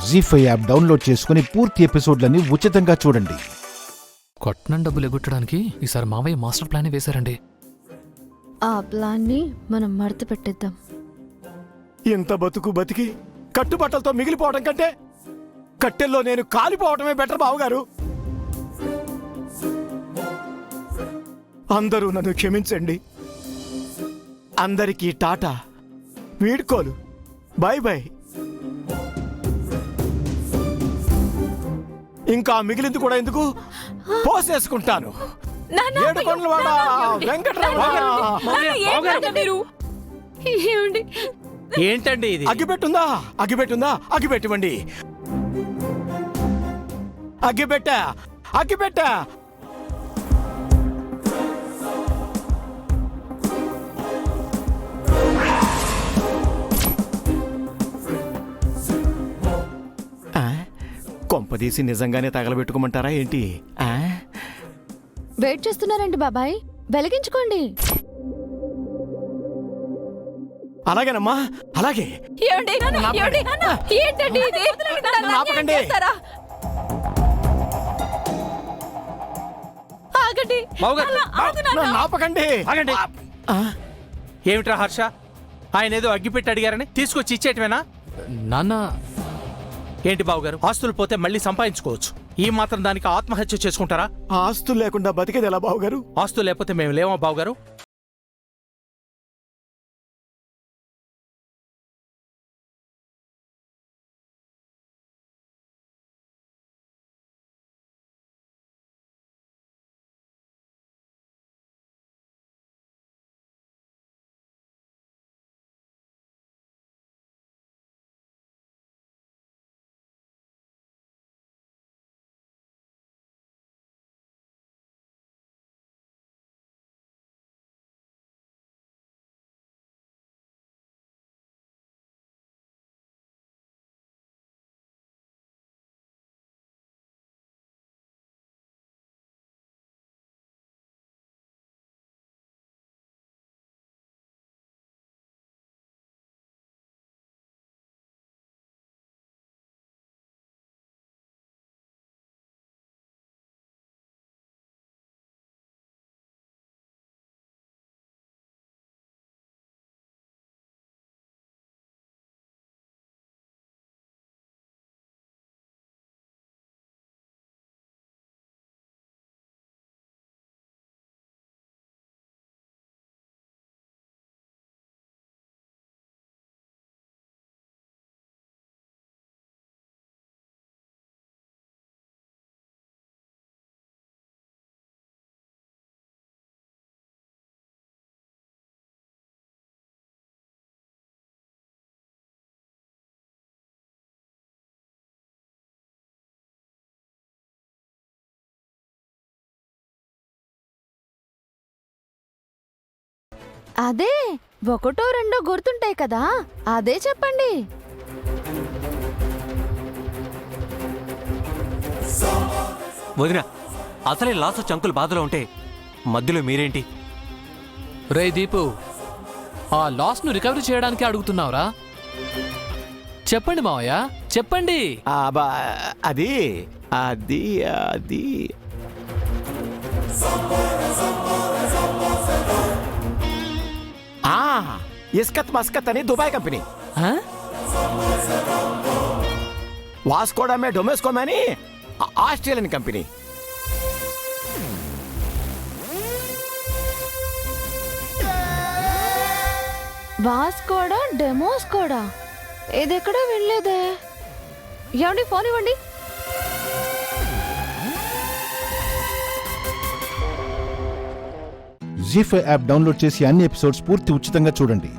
జీ5 app download చేసుకుని పూర్తి ఎపిసోడ్లని ఉచితంగా చూడండి. కొట్నం డబ్బులు ఎగొట్టడానికి ఈసారి మావయ్య మాస్టర్ ప్లాన్ వేశారండి. ఆ ప్లాన్ ని మనం మడత పెట్టేద్దాం. ఇంత బతికి కట్టుబట్టలతో మిగిలిపోవడం కంటే కట్టెల్లో నేను కాలిపోవటమే బెటర్ బావగారు. అందరూ నన్ను క్షమించండి. అందరికీ టాటా, వీడ్కోలు, బై బై. ఇంకా మిగిలింది కూడా ఎందుకు పోసేసుకుంటాను. ఏడుకొండలవాడ వెంకటరమణ. ఏంటండి ఇది? అగ్గిపెట్టుందా? అగ్గిపెట్టివ్వండి. అగ్గిపెట్టా. కొంపదీసి నిజంగానే తగలబెట్టుకోమంటారా ఏంటి? వెయిట్ చేస్తున్నారండి బాబాయ్, వెలిగించుకోండి. అలాగేనమ్మా, అలాగే. ఏమిట్రా హర్ష, ఆయన ఏదో అగ్గిపెట్టి అడిగారని తీసుకొచ్చి ఇచ్చేయటమేనా? నాన్న ఏంటి బావగారు, ఆస్తులు పోతే మళ్ళీ సంపాదించుకోవచ్చు, ఈ మాత్రం దానికి ఆత్మహత్య చేసుకుంటారా? ఆస్తులు లేకుండా బతికేది ఎలా బావగారు? ఆస్తులు లేకపోతే మేము లేవా బావగారు? అదే ఒకటో రెండో గుర్తుంటాయి కదా, అదే చెప్పండి. వదిన, అసలే లాస్ చంకులు బాధలో ఉంటే మధ్యలో మీరేంటి? రే దీపు, ఆ లాస్ ను రికవరీ చేయడానికి అడుగుతున్నావురా? చెప్పండి మావయ్య, చెప్పండి. అది అది అది ఇస్కత్ మస్కత్ అని దుబాయ్ కంపెనీ, వాస్కోడమే డొమెస్కోమే అని ఆస్ట్రేలియన్ కంపెనీ. వాస్కోడా డెమోస్కోడా, ఇది ఎక్కడా వినలేదే. ఏమండి ఫోన్ ఇవ్వండి. జీ5 యాప్ డౌన్లోడ్ చేసి అన్ని ఎపిసోడ్స్ పూర్తి ఉచితంగా చూడండి.